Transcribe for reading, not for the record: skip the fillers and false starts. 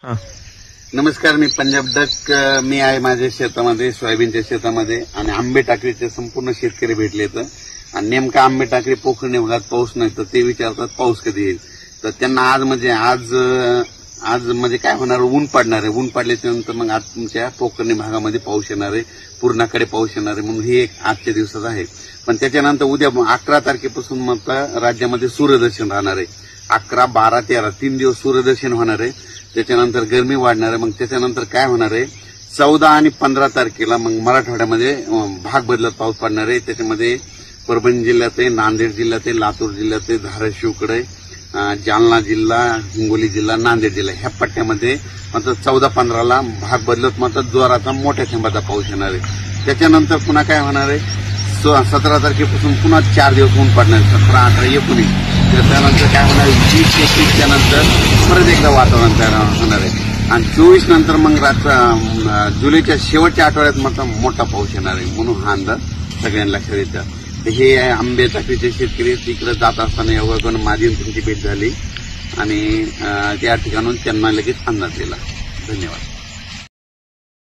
हां. नमस्कार, मी पंजाब डक. मी आहे माझ्या शेतामध्ये, सोयाबीनच्या शेतामध्ये, आणि आंबे टाकळीचे संपूर्ण शेतकरी भेटलेत. आणि नेमका आंबे टाकळी पोखरणी भागात पाऊस नाही, तर ते विचारतात पाऊस कधी येईल. तर त्यांना आज म्हणजे काय होणार, ऊन पडणार आहे. ऊन पडल्याच्या नंतर मग आज तुमच्या पोखरणी भागामध्ये पाऊस येणार आहे, पूर्णाकडे पाऊस येणार आहे. म्हणून हे एक आजच्या दिवसात आहे. पण त्याच्यानंतर उद्या 11 तारखेपासून मग राज्यामध्ये सूर्यदर्शन राहणार आहे. 11, 12, 13 3 दिवस सूर्यदर्शन होणार आहे. त्याच्यानंतर गरमी वाढणार आहे. मग त्याच्यानंतर काय होणार आहे, 14 आणि 15 तारखेला मग मराठवाड्यामध्ये भाग बदलत पाऊस पडणार आहे. त्याच्यामध्ये परभणी जिल्ह्यात आहे, नांदेड जिल्ह्यात आहे, लातूर जिल्ह्यात आहे, धाराशिवकडे, जालना जिल्हा, हिंगोली जिल्हा, नांदेड जिल्हा, ह्या पट्ट्यामध्ये मात्र 14-15ला भाग बदलत मात्र जोराचा मोठ्या थेंबाचा पाऊस येणार आहे. त्याच्यानंतर पुन्हा काय होणार आहे, 17 तारखेपासून पुन्हा 4 दिवस ऊन पडणार आहे. 17, 18, 19. त्याच्यानंतर काय होणार, 20-21च्या नंतर परत एकदा वातावरण तयार होणार आहे. आणि 24 नंतर मग जुलैच्या शेवटच्या आठवड्यात मात्र मोठा पाऊस येणार आहे. म्हणून हा अंदाज सगळ्यांना लक्षात येतं. हे आंबे टाकळीचे शेतकरी तिकडे जात असताना एवढं माझी त्यांची भेट झाली आणि त्या ठिकाणून त्यांना लगेच अंदाज दिला. धन्यवाद.